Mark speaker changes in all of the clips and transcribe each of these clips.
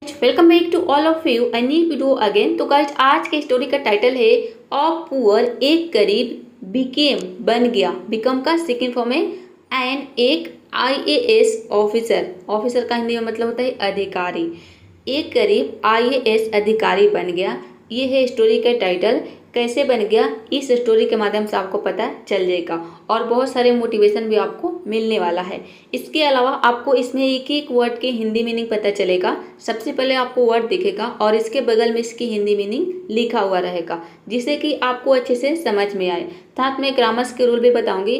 Speaker 1: Welcome back to all of you a new video again. तो guys आज के story का टाइटल है अ पुअर, एक गरीब बिकेम बन गया, बिकम का सेकंड फॉर्म है एंड एक आईएएस ऑफिसर। ऑफिसर का हिंदी में मतलब होता है अधिकारी। एक गरीब आईएएस अधिकारी बन गया, ये है स्टोरी का टाइटल। कैसे बन गया इस स्टोरी के माध्यम से आपको पता चल जाएगा और बहुत सारे मोटिवेशन भी आपको मिलने वाला है। इसके अलावा आपको इसमें एक एक वर्ड के हिंदी मीनिंग पता चलेगा। सबसे पहले आपको वर्ड दिखेगा और इसके बगल में इसकी हिंदी मीनिंग लिखा हुआ रहेगा, जिससे कि आपको अच्छे से समझ में आए। साथ में ग्रामर्स के रूल भी बताऊंगी।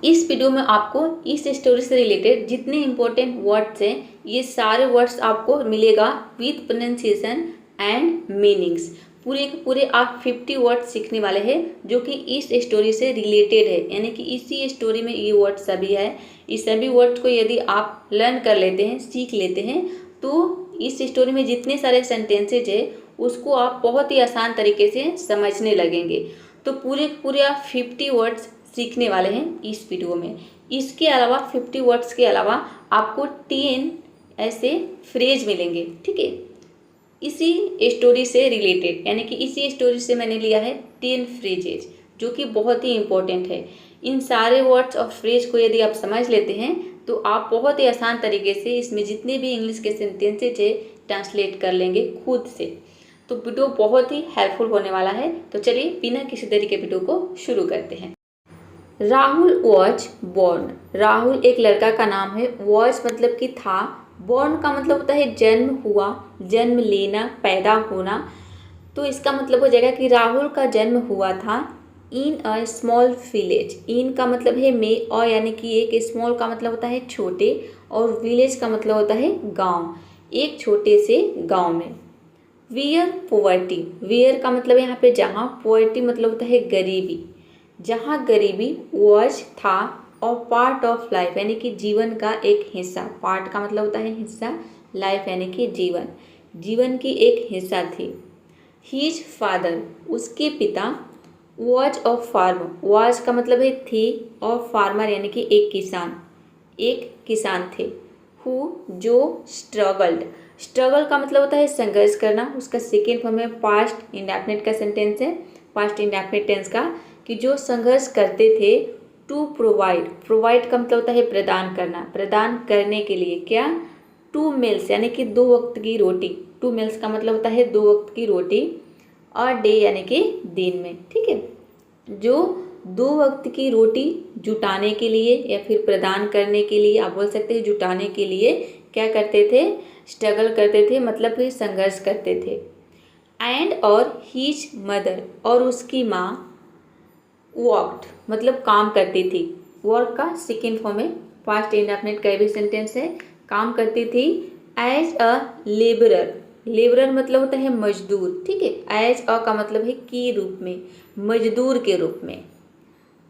Speaker 1: इस वीडियो में आपको इस स्टोरी से रिलेटेड जितने इंपॉर्टेंट वर्ड्स हैं, ये सारे वर्ड्स आपको मिलेगा विथ प्रोनाउंसिएशन एंड मीनिंग्स। पूरे के पूरे आप 50 वर्ड्स सीखने वाले हैं जो कि इस स्टोरी से रिलेटेड है, यानी कि इसी स्टोरी में ये वर्ड सभी है। इस सभी वर्ड्स को यदि आप लर्न कर लेते हैं, सीख लेते हैं, तो इस स्टोरी में जितने सारे सेंटेंसेज है उसको आप बहुत ही आसान तरीके से समझने लगेंगे। तो पूरे आप 50 वर्ड्स सीखने वाले हैं इस वीडियो में। इसके अलावा 50 वर्ड्स के अलावा आपको 10 ऐसे फ्रेज मिलेंगे, ठीक है, इसी स्टोरी से रिलेटेड, यानी कि इसी स्टोरी से मैंने लिया है 10 फ्रेजेज जो कि बहुत ही इंपॉर्टेंट है। इन सारे वर्ड्स और फ्रेज को यदि आप समझ लेते हैं तो आप बहुत ही आसान तरीके से इसमें जितने भी इंग्लिश के सेंटेंसेज है ट्रांसलेट कर लेंगे खुद से। तो वीडियो बहुत ही हेल्पफुल होने वाला है। तो चलिए बिना किसी देरी के वीडियो को शुरू करते हैं। Rahul was born. राहुल एक लड़का का नाम है। वॉज मतलब कि था, बॉर्न का मतलब होता है जन्म हुआ, जन्म लेना, पैदा होना। तो इसका मतलब हो जाएगा कि राहुल का जन्म हुआ था इन अ स्मॉल विलेज। इन का मतलब है में, और यानी कि एक, स्मॉल का मतलब होता है छोटे, और विलेज का मतलब होता है गांव, एक छोटे से गांव में। वियर पॉवर्टी, वियर का मतलब यहाँ पे जहाँ, पॉवर्टी मतलब होता है गरीबी, जहाँ गरीबी, वॉज था, और पार्ट ऑफ लाइफ यानी कि जीवन का एक हिस्सा। पार्ट का मतलब होता है हिस्सा, लाइफ यानी कि जीवन, जीवन की एक हिस्सा थी। हीज फादर, उसके पिता, वॉज अ फार्मर, वॉज का मतलब है थी, और फार्मर यानी कि एक किसान थे। हु जो स्ट्रगल्ड, स्ट्रगल का मतलब होता है संघर्ष करना, उसका सेकेंड फॉर्म है पास्ट इंडेफिनिट का सेंटेंस है, पास्ट इंडेफिनिट टेंस का, कि जो संघर्ष करते थे। टू प्रोवाइड, प्रोवाइड का मतलब होता है प्रदान करना, प्रदान करने के लिए क्या, टू मील्स यानी कि 2 वक्त की रोटी। टू मील्स का मतलब होता है 2 वक्त की रोटी, और डे यानी कि दिन में, ठीक है। जो 2 वक्त की रोटी जुटाने के लिए या फिर प्रदान करने के लिए, आप बोल सकते हैं जुटाने के लिए क्या करते थे, स्ट्रगल करते थे, मतलब कि संघर्ष करते थे। एंड और हीज मदर, और उसकी माँ, वर्कड मतलब काम करती थी। वर्क का सेकेंड फॉर्म है पास्ट इंडेफिनिट का भी सेंटेंस है, काम करती थी। एज अ लेबरर, लेबरर मतलब होता है मजदूर, ठीक है। एज अ का मतलब है के रूप में, मजदूर के रूप में।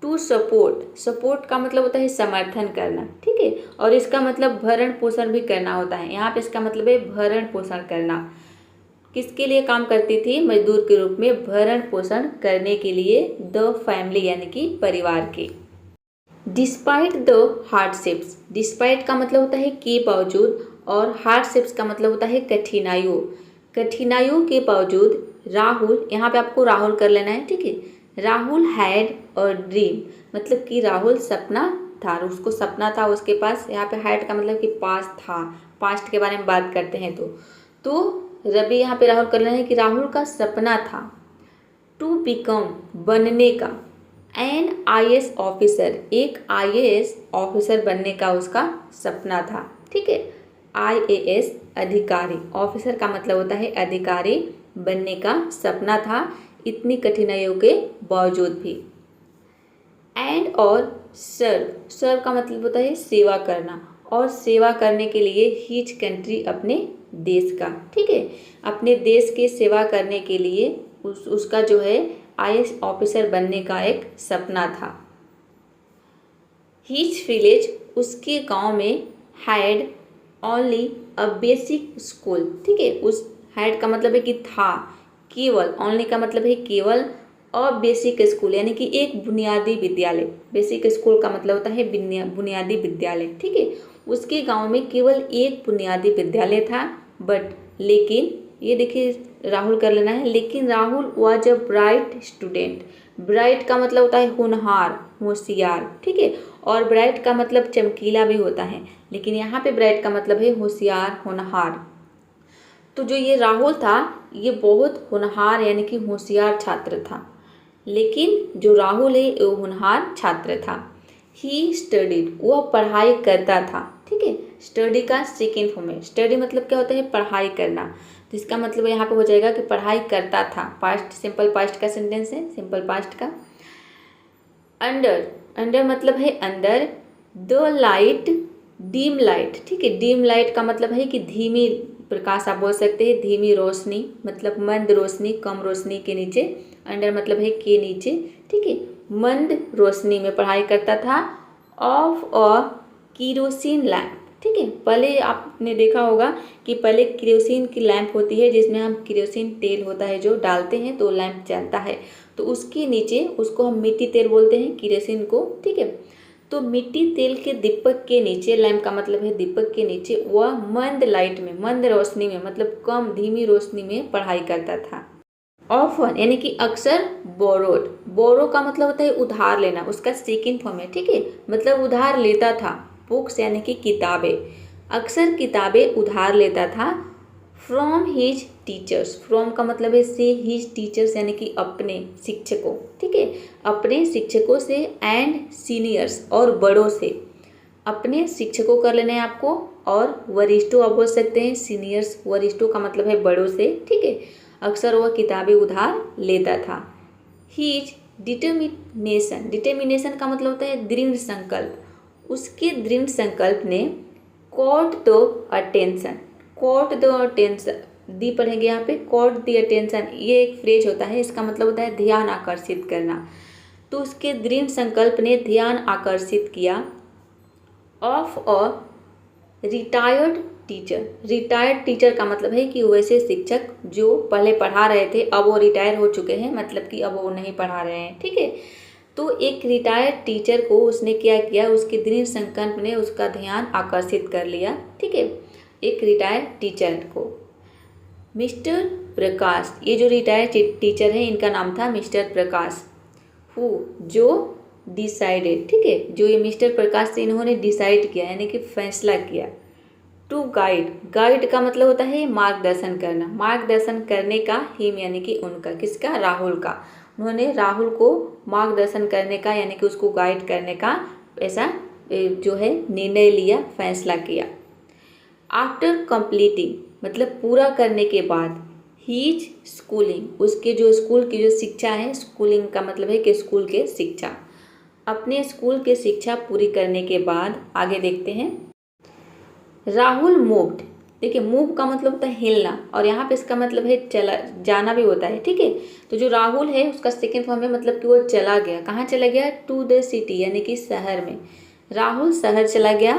Speaker 1: टू सपोर्ट, सपोर्ट का मतलब होता है समर्थन करना, ठीक है, और इसका मतलब भरण पोषण भी करना होता है। यहाँ पे इसका मतलब है भरण पोषण करना। किसके लिए काम करती थी, मजदूर के रूप में भरण पोषण करने के लिए, द फैमिली यानी कि परिवार के। डिस्पाइट द हार्डशिप्स, डिस्पाइट का मतलब होता है के बावजूद, और हार्डशिप्स का मतलब होता है कठिनाइयों, कठिनाइयों के बावजूद। राहुल, यहाँ पे आपको राहुल कर लेना है, ठीक है। राहुल हैड अ ड्रीम, मतलब कि राहुल सपना था, उसको सपना था उसके पास। यहाँ पे हैड का मतलब कि पास था, पास्ट के बारे में बात करते हैं तो रवि यहाँ पे राहुल कर लेना है कि राहुल का सपना था टू बिकम बनने का, एन आईएएस ऑफिसर, एक आईएएस ऑफिसर बनने का उसका सपना था, ठीक है। आईएएस अधिकारी, ऑफिसर का मतलब होता है अधिकारी, बनने का सपना था इतनी कठिनाइयों के बावजूद भी। एंड और सर्व, सर्व का मतलब होता है सेवा करना, और सेवा करने के लिए हीज कंट्री अपने देश का, ठीक है, अपने देश की सेवा करने के लिए उसका जो है आईएएस ऑफिसर बनने का एक सपना था। हीज विलेज, उसके गांव में, had only a basic school, ठीक है, उस हैड का मतलब है कि था, केवल, ओनली का मतलब है केवल, और बेसिक स्कूल यानी कि एक बुनियादी विद्यालय। बेसिक स्कूल का मतलब होता है बुनियादी विद्यालय, ठीक है। उसके गांव में केवल एक बुनियादी विद्यालय था, बट लेकिन, ये देखिए राहुल कर लेना है, लेकिन Rahul was a bright student. Bright का मतलब होता है होनहार, होशियार, ठीक है, और ब्राइट का मतलब चमकीला भी होता है, लेकिन यहाँ पे ब्राइट का मतलब है होशियार, होनहार। तो जो ये राहुल था ये बहुत होनहार यानी कि होशियार छात्र था, लेकिन जो राहुल है वो होनहार छात्र था। ही स्टडीड, वह पढ़ाई करता था, ठीक है। स्टडी का सेकेंड फॉर्म है। स्टडी मतलब क्या होता है, पढ़ाई करना, तो इसका मतलब यहाँ पे हो जाएगा कि पढ़ाई करता था। पास्ट, सिंपल पास्ट का सेंटेंस है, सिंपल पास्ट का। अंडर, अंडर मतलब है अंदर। द लाइट, डीम लाइट, ठीक है, डीम लाइट का मतलब है कि धीमी प्रकाश आप बोल सकते हैं, धीमी रोशनी मतलब मंद रोशनी, कम रोशनी के नीचे। अंडर मतलब है के नीचे, ठीक है, मंद रोशनी में पढ़ाई करता था। ऑफ अ केरोसिन लैम्प, ठीक है, पहले आपने देखा होगा कि पहले केरोसिन की लैंप होती है जिसमें हम केरोसिन तेल होता है जो डालते हैं तो लैंप जलता है, तो उसके नीचे उसको हम मिट्टी तेल बोलते हैं केरोसिन को, ठीक है। तो मिट्टी तेल के दीपक के नीचे, लैंप का मतलब है दीपक के नीचे, वह मंद लाइट में, मंद रोशनी में मतलब कम धीमी रोशनी में पढ़ाई करता था। ऑफन यानी कि अक्सर। बोरोड, बोरो का मतलब होता है उधार लेना, उसका सेकेंड फॉर्म है, ठीक है, मतलब उधार लेता था। बुक्स यानी कि किताबें, अक्सर किताबें उधार लेता था। फ्रॉम हिज टीचर्स, फ्रॉम का मतलब है से, हिज टीचर्स यानी कि अपने शिक्षकों, ठीक है, अपने शिक्षकों से। एंड सीनियर्स, और बड़ों से। अपने शिक्षकों कर लेना है आपको, और वरिष्ठों आप बोल सकते हैं, सीनियर्स, वरिष्ठों का मतलब है बड़ों से, ठीक है। अक्सर वह किताबें उधार लेता था। हिज डिटर्मिनेशन, डिटर्मिनेशन का मतलब होता है दृढ़ संकल्प, उसके दृढ़ संकल्प ने caught the attention, caught the attention, दी पढ़ेंगे यहाँ पे, कॉट द अटेंशन, ये एक फ्रेज होता है, इसका मतलब होता है ध्यान आकर्षित करना। तो उसके दृढ़ संकल्प ने ध्यान आकर्षित किया। Of a retired teacher, retired teacher का मतलब है कि वैसे शिक्षक जो पहले पढ़ा रहे थे अब वो रिटायर हो चुके हैं, मतलब कि अब वो नहीं पढ़ा रहे हैं, ठीक है। तो एक रिटायर्ड टीचर को उसने क्या किया, उसके दृढ़ संकल्प ने उसका ध्यान आकर्षित कर लिया, ठीक है, एक रिटायर्ड टीचर को। मिस्टर प्रकाश, ये जो रिटायर्ड टीचर है इनका नाम था मिस्टर प्रकाश। हु, जो डिसाइडेड, ठीक है, जो ये मिस्टर प्रकाश से इन्होंने डिसाइड किया यानी कि फैसला किया। टू गाइड, गाइड का मतलब होता है मार्गदर्शन करना, मार्गदर्शन करने का, हिम यानी कि उनका, किसका, राहुल का, उन्होंने राहुल को मार्गदर्शन करने का यानी कि उसको गाइड करने का ऐसा जो है निर्णय लिया, फैसला किया। आफ्टर कंप्लीटिंग मतलब पूरा करने के बाद। हीज स्कूलिंग, उसके जो स्कूल की जो शिक्षा है, स्कूलिंग का मतलब है कि स्कूल के शिक्षा, अपने स्कूल के शिक्षा पूरी करने के बाद आगे देखते हैं। राहुल मूव्ड, देखिए मूव का मतलब होता है हिलना, और यहाँ पे इसका मतलब है चला जाना भी होता है, ठीक है। तो जो राहुल है उसका सेकेंड फॉर्म है मतलब कि वो चला गया, कहाँ चला गया, टू द सिटी यानी कि शहर में, राहुल शहर चला गया।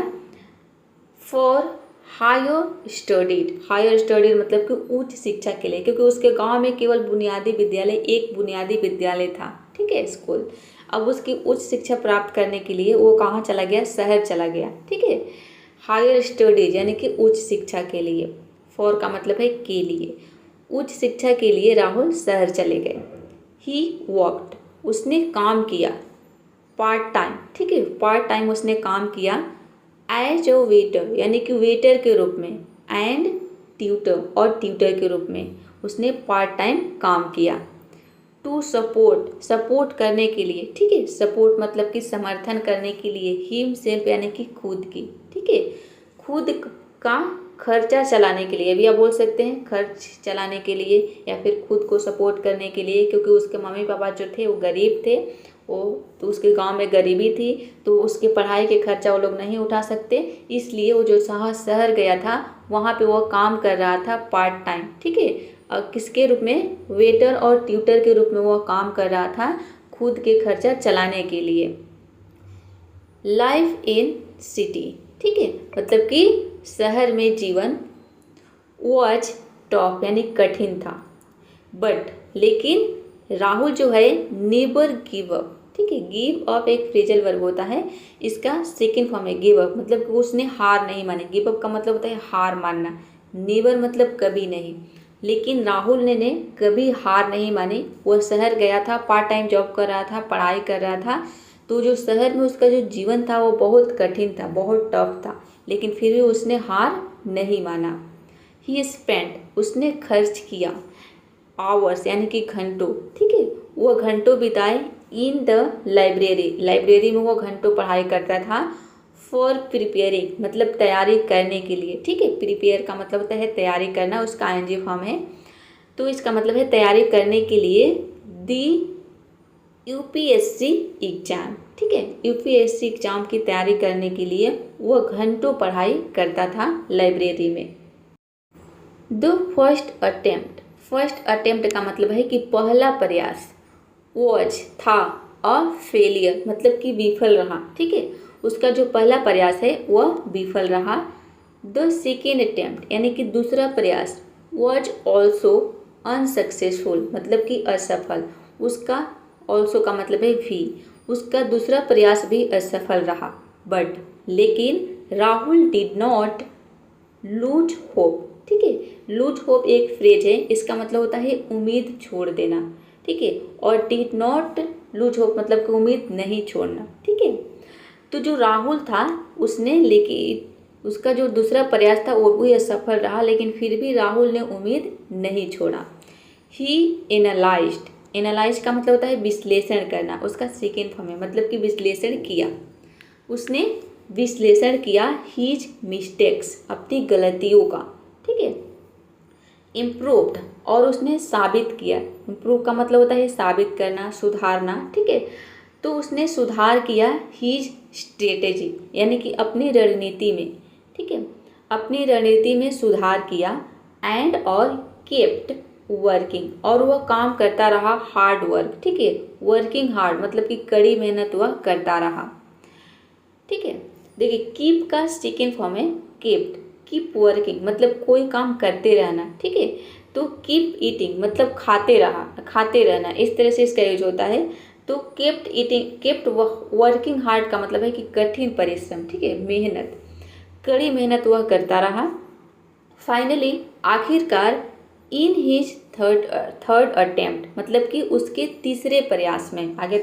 Speaker 1: For higher studied, higher studied मतलब कि उच्च शिक्षा के लिए, क्योंकि उसके गांव में केवल बुनियादी विद्यालय, एक बुनियादी विद्यालय था, ठीक है, स्कूल। अब उसकी उच्च शिक्षा प्राप्त करने के लिए वो कहाँ चला गया, शहर चला गया, ठीक है। हायर स्टडीज यानी कि उच्च शिक्षा के लिए, फॉर का मतलब है के लिए, उच्च शिक्षा के लिए राहुल शहर चले गए। ही वर्कड, उसने काम किया, पार्ट टाइम, ठीक है, पार्ट टाइम उसने काम किया। एज अ वेटर यानी कि वेटर के रूप में, एंड ट्यूटर और ट्यूटर के रूप में उसने पार्ट टाइम काम किया। टू सपोर्ट, सपोर्ट करने के लिए, ठीक है, सपोर्ट मतलब कि समर्थन करने के लिए। हिम सेल्फ यानी कि खुद की, ठीक है, खुद का खर्चा चलाने के लिए भी आप बोल सकते हैं, खर्च चलाने के लिए या फिर खुद को सपोर्ट करने के लिए, क्योंकि उसके मम्मी पापा जो थे वो गरीब थे, वो तो उसके गांव में गरीबी थी, तो उसके पढ़ाई के खर्चा वो लोग नहीं उठा सकते, इसलिए वो जो शहर गया था वहाँ पे वो काम कर रहा था पार्ट टाइम, ठीक है। किसके रूप में, वेटर और ट्यूटर के रूप में वो काम कर रहा था खुद के खर्चा चलाने के लिए। लाइफ इन सिटी, ठीक है, मतलब कि शहर में जीवन। वॉज टॉप यानी कठिन था, बट लेकिन राहुल जो है नेवर गिव अप, ठीक है, गिव अप एक फ्रेजल वर्ब होता है, इसका सेकेंड फॉर्म है गिव अप, मतलब कि उसने हार नहीं मानी। गिव अप का मतलब होता है हार मानना, नेवर मतलब कभी नहीं। लेकिन राहुल ने कभी हार नहीं मानी। वह शहर गया था, पार्ट टाइम जॉब कर रहा था, पढ़ाई कर रहा था। तो जो शहर में उसका जो जीवन था वो बहुत कठिन था, बहुत टफ था, लेकिन फिर भी उसने हार नहीं माना। ही स्पेंट, उसने खर्च किया, आवर्स यानी कि घंटों, ठीक है, वह घंटों बिताए इन द लाइब्रेरी, लाइब्रेरी में वह घंटों पढ़ाई करता था। फॉर प्रिपेयरिंग मतलब तैयारी करने के लिए, ठीक है, प्रिपेयर का मतलब होता है तैयारी करना, उसका आईएनजी फॉर्म है, तो इसका मतलब है तैयारी करने के लिए। दी यूपीएससी एग्जाम, ठीक है, यूपीएससी एग्जाम की तैयारी करने के लिए वह घंटों पढ़ाई करता था लाइब्रेरी में। द फर्स्ट अटेम्प्ट का मतलब है कि पहला प्रयास। वॉज था अ फेलियर मतलब कि विफल रहा, ठीक है, उसका जो पहला प्रयास है वह विफल रहा। द सेकेंड अटेम्प्ट यानी कि दूसरा प्रयास। वॉज ऑल्सो अनसक्सेसफुल मतलब कि असफल, उसका ऑल्सो का मतलब है भी, उसका दूसरा प्रयास भी असफल रहा। बट लेकिन Rahul did not lose hope, ठीक है, लूज होप एक फ्रेज है, इसका मतलब होता है उम्मीद छोड़ देना, ठीक है, और डिड नॉट लूज होप मतलब कि उम्मीद नहीं छोड़ना, ठीक है। तो जो राहुल था उसने, लेकिन उसका जो दूसरा प्रयास था वो भी असफल रहा, लेकिन फिर भी राहुल ने उम्मीद नहीं छोड़ा। ही एनालाइज्ड, एनालाइज का मतलब होता है विश्लेषण करना, उसका सेकेंड फॉर्म है, मतलब कि विश्लेषण किया, उसने विश्लेषण किया हीज मिस्टेक्स अपनी गलतियों का, ठीक है। इम्प्रूव्ड और उसने साबित किया, इम्प्रूव का मतलब होता है साबित करना, सुधारना, ठीक है, तो उसने सुधार किया हीज स्ट्रेटेजी यानी कि अपनी रणनीति में, ठीक है, अपनी रणनीति में सुधार किया। एंड और केप्ट वर्किंग और वह काम करता रहा हार्ड वर्क, ठीक है, वर्किंग हार्ड मतलब कि कड़ी मेहनत वह करता रहा, ठीक है। देखिए कीप का सेकेंड फॉर्म है केप्ट, कीप वर्किंग मतलब कोई काम करते रहना, ठीक है, तो कीप ईटिंग मतलब खाते रहना, इस तरह से इसका यूज होता है। तो kept eating, kept working hard का मतलब है कि कठिन परिश्रम, ठीक है, मेहनत, कड़ी मेहनत वह करता रहा। फाइनली आखिरकार इन हिज थर्ड अटेम्प्ट मतलब कि उसके तीसरे प्रयास में, आगे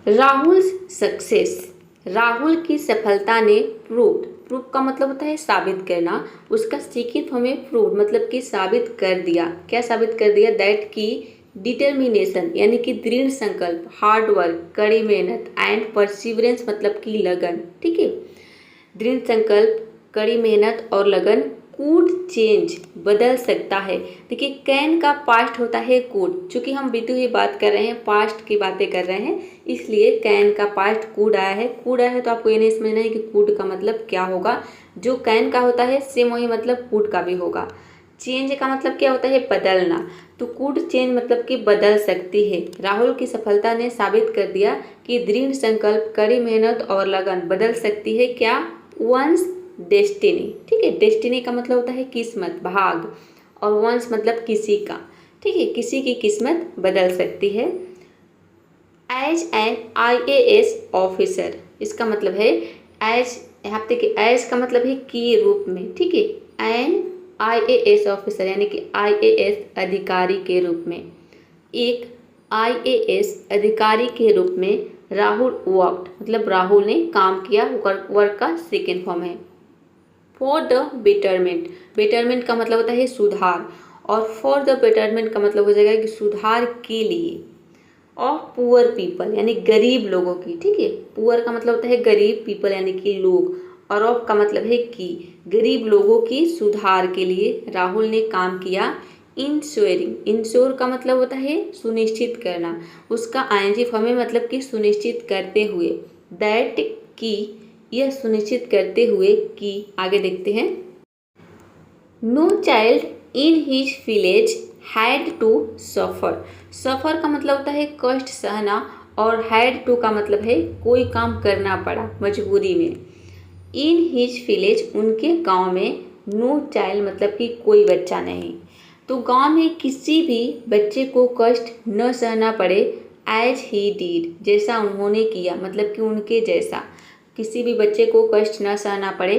Speaker 1: राहुल सक्सेस, राहुल की सफलता ने प्रूव का मतलब होता है साबित करना, उसका सेकेंड फॉर्म में प्रूव मतलब कि साबित कर दिया, क्या साबित कर दिया, दैट की डिटर्मिनेशन यानी कि दृढ़ संकल्प, हार्ड वर्क कड़ी मेहनत, एंड परसिवरेंस मतलब कि लगन, ठीक है, दृढ़ संकल्प कड़ी मेहनत और लगन कूड चेंज बदल सकता है। देखिए कैन का पास्ट होता है कूड, चूंकि हम बीती हुई बात कर रहे हैं, पास्ट की बातें कर रहे हैं, इसलिए कैन का पास्ट कूड आया है। कूड आया है तो आपको ये नहीं समझना है कि कूड का मतलब क्या होगा, जो कैन का होता है सेम वही मतलब कूड का भी होगा। चेंज का मतलब क्या होता है, बदलना, तो कूड चेंज मतलब कि बदल सकती है। राहुल की सफलता ने साबित कर दिया कि दृढ़ संकल्प कड़ी मेहनत और लगन बदल सकती है क्या, वंस डेस्टिनी, ठीक है, डेस्टिनी का मतलब होता है किस्मत, भाग, और वंस मतलब किसी का, ठीक है, किसी की किस्मत बदल सकती है। एज एन IAS ऑफिसर, इसका मतलब है एज, यहाँ पे एज का मतलब है के रूप में, ठीक है, एन IAS ऑफिसर यानी कि IAS अधिकारी के रूप में, एक IAS अधिकारी के रूप में राहुल वर्कड मतलब राहुल ने काम किया, वर्क का सेकेंड फॉर्म है। फॉर द बेटरमेंट, बेटरमेंट का मतलब होता है सुधार, और फॉर द बेटरमेंट का मतलब हो जाएगा कि सुधार के लिए, ऑफ पुअर पीपल यानी गरीब लोगों की, ठीक है, पुअर का मतलब होता है गरीब, पीपल यानी कि लोग, और ऑफ का मतलब है कि गरीब लोगों की सुधार के लिए राहुल ने काम किया। इंश्योरिंग, इंश्योर का मतलब होता है सुनिश्चित करना, उसका ING फॉर्म में मतलब कि सुनिश्चित करते हुए, दैट की यह सुनिश्चित करते हुए कि, आगे देखते हैं। No child in his village had to suffer, suffer का मतलब होता है कष्ट सहना, और हैड टू का मतलब है कोई काम करना पड़ा मजबूरी में। इन हिज विलेज उनके गांव में, नो चाइल्ड मतलब कि कोई बच्चा नहीं, तो गांव में किसी भी बच्चे को कष्ट न सहना पड़े, एज ही डीड जैसा उन्होंने किया मतलब कि उनके जैसा, किसी भी बच्चे को कष्ट न सहना पड़े।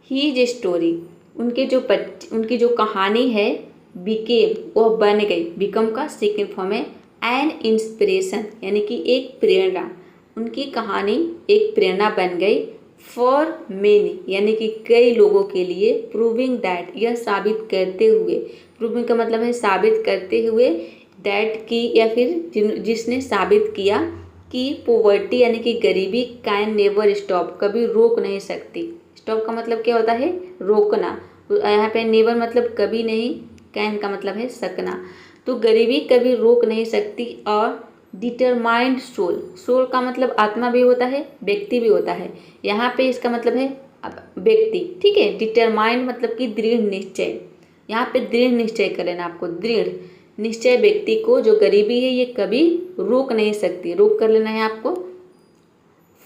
Speaker 1: हीज स्टोरी, उनकी जो कहानी है बिकेम, वह बन गई। बिकम का सेकेंड फॉर्म है एन इंस्पिरेशन, यानी कि एक प्रेरणा। उनकी कहानी एक प्रेरणा बन गई फॉर मेनी, यानी कि कई लोगों के लिए। प्रूविंग दैट, यह साबित करते हुए। प्रूविंग का मतलब है साबित करते हुए, दैट की या फिर जिसने साबित किया कि पोवर्टी यानी कि गरीबी कैन नेवर स्टॉप, कभी रोक नहीं सकती। स्टॉप का मतलब क्या होता है? रोकना। तो यहाँ पे नेवर मतलब कभी नहीं, कैन का मतलब है सकना। तो गरीबी कभी रोक नहीं सकती। और डिटरमाइंड सोल, सोल का मतलब आत्मा भी होता है, व्यक्ति भी होता है। यहाँ पे इसका मतलब है व्यक्ति, ठीक है। डिटरमाइंड मतलब कि दृढ़ निश्चय। यहाँ पे दृढ़ निश्चय कर लेना आपको, दृढ़ निश्चय व्यक्ति को जो गरीबी है ये कभी रोक नहीं सकती, रोक कर लेना है आपको।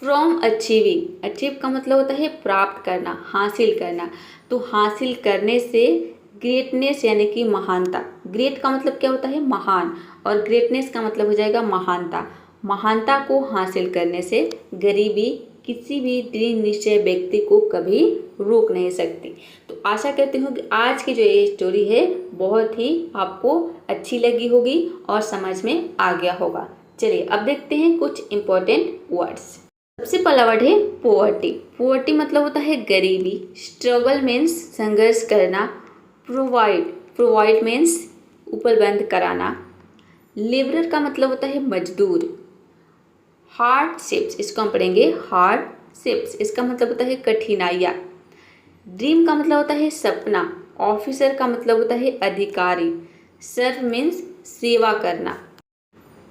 Speaker 1: फ्रॉम अचीविंग, अचीव का मतलब होता है प्राप्त करना, हासिल करना। तो हासिल करने से ग्रेटनेस यानी कि महानता। ग्रेट का मतलब क्या होता है? महान, और ग्रेटनेस का मतलब हो जाएगा महानता। महानता को हासिल करने से गरीबी किसी भी दृढ़ निश्चय व्यक्ति को कभी रोक नहीं सकती। तो आशा करती हूँ कि आज की जो ये स्टोरी है बहुत ही आपको अच्छी लगी होगी और समझ में आ गया होगा। चलिए अब देखते हैं कुछ इम्पोर्टेंट वर्ड्स। सबसे पहला वर्ड है पोवर्टी। पोवर्टी मतलब होता है गरीबी। स्ट्रगल मीन्स संघर्ष करना। प्रोवाइड, प्रोवाइड मीन्स उपलब्ध कराना। लेबरर का मतलब होता है मजदूर। हार्डशिप्स, इसको हम पढ़ेंगे हार्डशिप्स, इसका मतलब होता है कठिनाइयाँ। ड्रीम का मतलब होता है सपना। ऑफिसर का मतलब होता है अधिकारी। सर्व मीन्स सेवा करना।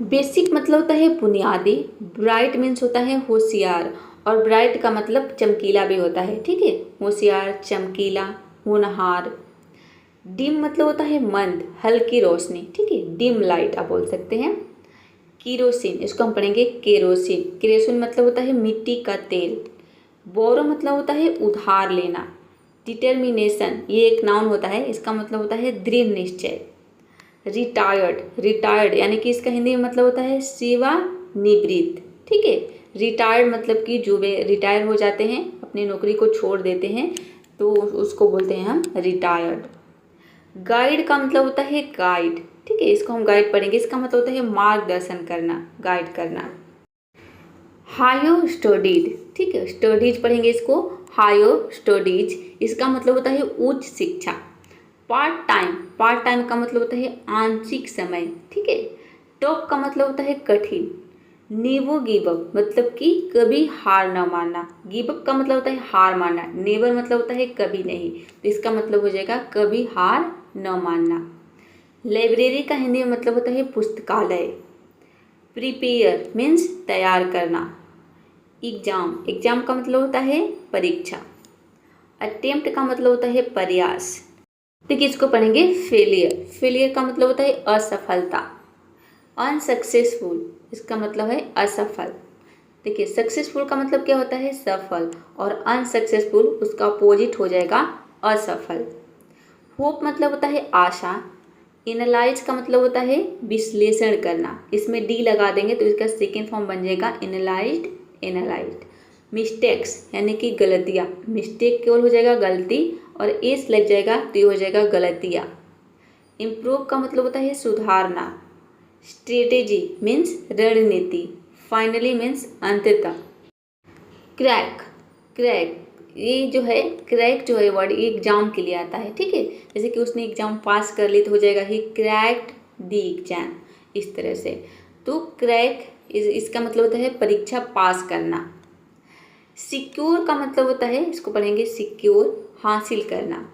Speaker 1: बेसिक मतलब होता है बुनियादी। ब्राइट मीन्स होता है होशियार, और ब्राइट का मतलब चमकीला भी होता है, ठीक है। होशियार, चमकीला, होनहार। डिम मतलब होता है मंद, हल्की रोशनी, ठीक है। डिम लाइट आप बोल सकते हैं। केरोसिन, इसको हम पढ़ेंगे केरोसिन। केरोसिन मतलब होता है मिट्टी का तेल। बोरो मतलब होता है उधार लेना। डिटर्मिनेशन, ये एक नाउन होता है, इसका मतलब होता है दृढ़ निश्चय। रिटायर्ड, रिटायर्ड यानी कि इसका हिंदी में मतलब होता है सेवानिवृत्त, ठीक है। रिटायर्ड मतलब कि जो वे रिटायर हो जाते हैं, अपनी नौकरी को छोड़ देते हैं, तो उसको बोलते हैं हम रिटायर्ड। गाइड का मतलब होता है गाइड, ठीक है। इसको हम गाइड पढ़ेंगे, इसका मतलब होता है मार्गदर्शन करना, गाइड करना। हायर स्टडीड, ठीक है, स्टडीज पढ़ेंगे इसको, हायर स्टडीज, इसका मतलब होता है उच्च शिक्षा। पार्ट टाइम, पार्ट टाइम का मतलब होता है आंशिक समय, ठीक है। टफ का मतलब होता है कठिन। नेवर गिव अप मतलब कि कभी हार न मानना। गिव अप का मतलब होता है हार मानना। नेवर मतलब होता है कभी नहीं, तो इसका मतलब हो जाएगा कभी हार न मानना। लाइब्रेरी का हिंदी में मतलब होता है पुस्तकालय। प्रिपेयर मीन्स तैयार करना। एग्जाम, एग्जाम का मतलब होता है परीक्षा। अटेम्प्ट का मतलब होता है प्रयास। देखिए इसको पढ़ेंगे फेलियर। फेलियर का मतलब होता है असफलता। अनसक्सेसफुल, इसका मतलब है असफल। देखिए सक्सेसफुल का मतलब क्या होता है? सफल, और अनसक्सेसफुल उसका अपोजिट हो जाएगा असफल। होप मतलब होता है आशा। एनालाइज का मतलब होता है विश्लेषण करना, इसमें डी लगा देंगे तो इसका सेकेंड फॉर्म बन जाएगा एनालाइज्ड, एनालाइज्ड। मिस्टेक्स यानी कि गलतियाँ, मिस्टेक केवल हो जाएगा गलती, और एस लग जाएगा तो ये हो जाएगा गलतियाँ। इम्प्रूव का मतलब होता है सुधारना। स्ट्रेटेजी मीन्स रणनीति। फाइनली मीन्स अंततः। क्रैक, क्रैक ये जो है, क्रैक जो है वर्ड ये एग्जाम के लिए आता है, ठीक है। जैसे कि उसने एग्जाम पास कर ली तो हो जाएगा ही क्रैक्ड द एग्जाम, इस तरह से। तो क्रैक इसका मतलब होता है परीक्षा पास करना। सिक्योर का मतलब होता है, इसको पढ़ेंगे सिक्योर, हासिल करना।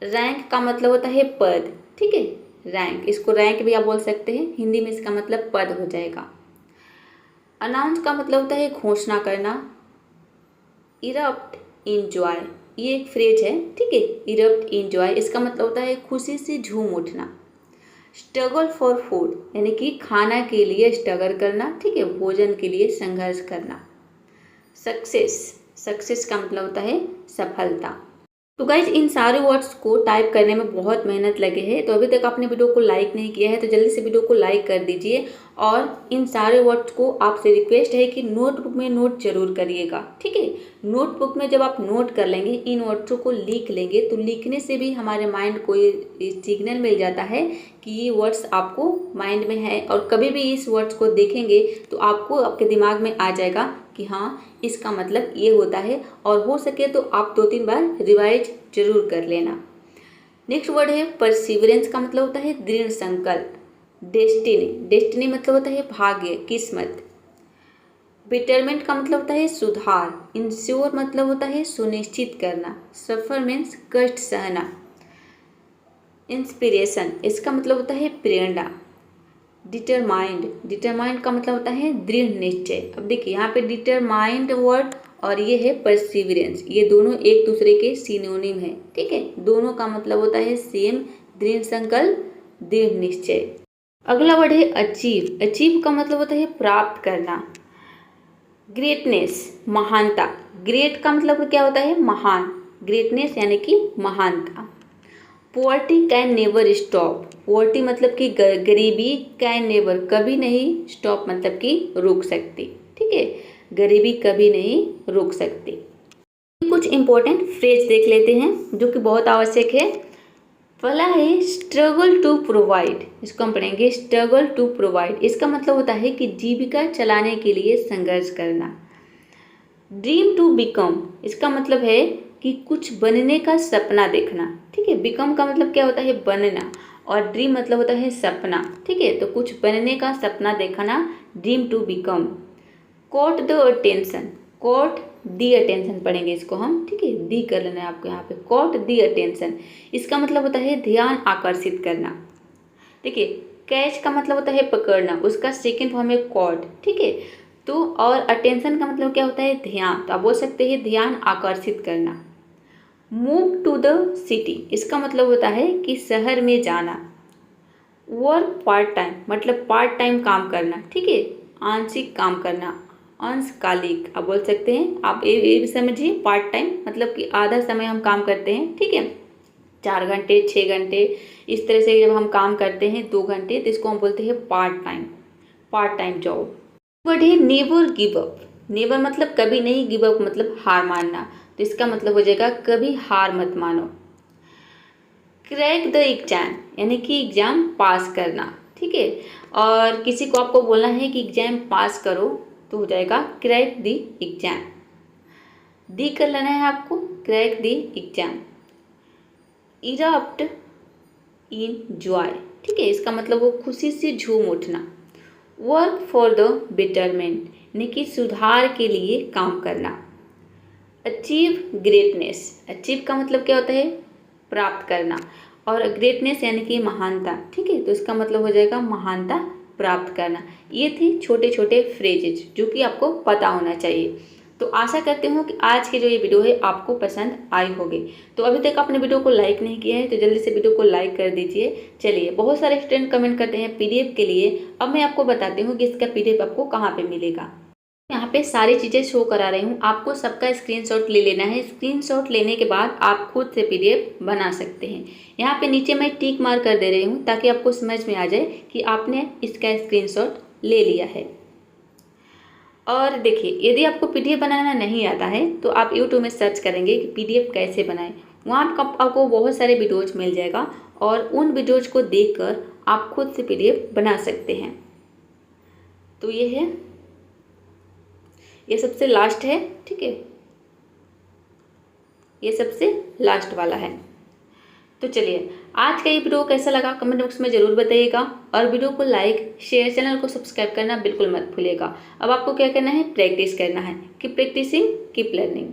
Speaker 1: रैंक का मतलब होता है पद, ठीक है। रैंक, इसको रैंक भी आप बोल सकते हैं, हिंदी में इसका मतलब पद हो जाएगा। अनाउंस का मतलब होता है घोषणा करना। इरप्ट इन जॉय, ये एक फ्रेज है, ठीक है। इरप्ट इन जॉय इसका मतलब होता है खुशी से झूम उठना। स्ट्रगल फॉर फूड यानी कि खाना के लिए स्ट्रगल करना, ठीक है, भोजन के लिए संघर्ष करना। सक्सेस, सक्सेस का मतलब होता है सफलता। तो गाइज इन सारे वर्ड्स को टाइप करने में बहुत मेहनत लगे है, तो अभी तक आपने वीडियो को लाइक नहीं किया है तो जल्दी से वीडियो को लाइक कर दीजिए। और इन सारे वर्ड्स को आपसे रिक्वेस्ट है कि नोटबुक में नोट जरूर करिएगा, ठीक है। नोटबुक में जब आप नोट कर लेंगे, इन वर्ड्सों को लिख लेंगे, तो लिखने से भी हमारे माइंड को ये सिग्नल मिल जाता है कि ये वर्ड्स आपको माइंड में है, और कभी भी इस वर्ड्स को देखेंगे तो आपको आपके दिमाग में आ जाएगा कि हाँ इसका मतलब ये होता है। और हो सके तो आप 2-3 बार रिवाइज जरूर कर लेना। नेक्स्ट वर्ड है परसिवरेंस, का मतलब होता है दृढ़ संकल्प। डेस्टिनी, डेस्टिनी मतलब होता है भाग्य, किस्मत। बेटरमेंट का मतलब होता है सुधार। इंश्योर मतलब होता है सुनिश्चित करना। सफर मीन्स कष्ट सहना। इंस्पिरेशन, इसका मतलब होता है प्रेरणा। डिटरमाइंड, डिटरमाइंड का मतलब होता है दृढ़ निश्चय। अब देखिए यहाँ पे डिटरमाइंड वर्ड और ये है परसिवरेंस, ये दोनों एक दूसरे के सिनोनिम है, ठीक है। दोनों का मतलब होता है सेम, दृढ़ संकल्प, दृढ़ निश्चय। अगला वर्ड है अचीव। अचीव का मतलब होता है प्राप्त करना। ग्रेटनेस, महानता। ग्रेट का मतलब क्या होता है महान, ग्रेटनेस यानी कि महानता। Poverty can never stop. Poverty मतलब कि गरीबी, कैन नेवर कभी नहीं, स्टॉप मतलब कि रोक सकती, ठीक है। गरीबी कभी नहीं रोक सकती। कुछ इंपॉर्टेंट फ्रेज देख लेते हैं जो कि बहुत आवश्यक है। पहला है स्ट्रगल टू प्रोवाइड, इसको हम पढ़ेंगे स्ट्रगल टू प्रोवाइड। इसका मतलब होता है कि जीविका चलाने के लिए संघर्ष करना। ड्रीम टू बिकम, इसका मतलब है कि कुछ बनने का सपना देखना, ठीक है। बिकम का मतलब क्या होता है बनना, और ड्रीम मतलब होता है सपना, ठीक है। तो कुछ बनने का सपना देखना, dream to become. Caught the attention, caught the attention पढ़ेंगे इसको हम, ठीक है। दी कर लेना है आपको यहाँ पे, कॉट दी अटेंशन। इसका मतलब होता है ध्यान आकर्षित करना। देखिए कैच का मतलब होता है पकड़ना, उसका सेकेंड फॉर्म है कॉट, ठीक है। तो और अटेंशन का मतलब क्या होता है ध्यान, तो आप बोल सकते हैं ध्यान आकर्षित करना। मूव टू द सिटी, इसका मतलब होता है कि शहर में जाना। वर्क पार्ट टाइम मतलब पार्ट टाइम काम करना, ठीक है। आंशिक काम करना, अंशकालिक आप बोल सकते हैं। आप ये भी समझिए, पार्ट टाइम मतलब कि आधा समय हम काम करते हैं, ठीक है। 4 घंटे 6 घंटे इस तरह से जब हम काम करते हैं 2 घंटे, तो इसको हम बोलते हैं part time, part time job. Word है नेवर गिव अप। नेवर मतलब कभी नहीं, गिव अप मतलब हार मानना, तो इसका मतलब हो जाएगा कभी हार मत मानो। क्रैक द एग्जाम यानी कि एग्जाम पास करना, ठीक है। और किसी को आपको बोलना है कि एग्जाम पास करो तो हो जाएगा क्रैक द एग्जाम। दी कर लेना है आपको, crack the exam. Erupt in joy, ठीक है। इसका मतलब वो खुशी से झूम उठना। वर्क फॉर द बेटरमेंट यानी कि सुधार के लिए काम करना। अचीव ग्रेटनेस, अचीव का मतलब क्या होता है प्राप्त करना, और ग्रेटनेस यानी कि महानता, ठीक है। तो इसका मतलब हो जाएगा महानता प्राप्त करना। ये थे छोटे छोटे फ्रेजेज जो कि आपको पता होना चाहिए। तो आशा करती हूँ कि आज की जो ये वीडियो है आपको पसंद आई होगी। तो अभी तक आपने वीडियो को लाइक नहीं किया है तो जल्दी से वीडियो को लाइक कर दीजिए। चलिए, बहुत सारे स्टूडेंट कमेंट करते हैं पीडीएफ के लिए। अब मैं आपको बताती हूँ कि इसका पीडीएफ आपको कहाँ पे मिलेगा। यहाँ पे सारी चीज़ें शो करा रही हूँ, आपको सबका स्क्रीनशॉट ले लेना है। स्क्रीनशॉट लेने के बाद आप खुद से पीडीएफ बना सकते हैं। यहाँ पे नीचे मैं टिक मार्क कर दे रही हूँ ताकि आपको समझ में आ जाए कि आपने इसका स्क्रीनशॉट ले लिया है। और देखिए, यदि आपको पीडीएफ बनाना नहीं आता है तो आप यूट्यूब में सर्च करेंगे कि पीडीएफ कैसे बनाएं। वहाँ आपको बहुत सारे वीडियोज मिल जाएगा और उन वीडियोज को देखकर आप खुद से पीडीएफ बना सकते हैं। तो ये है, ये सबसे लास्ट है, ठीक है। ये सबसे लास्ट वाला है। तो चलिए, आज का ये वीडियो कैसा लगा कमेंट बॉक्स में ज़रूर बताइएगा, और वीडियो को लाइक शेयर, चैनल को सब्सक्राइब करना बिल्कुल मत भूलिएगा। अब आपको क्या करना है, प्रैक्टिस करना है। Keep practising, keep learning.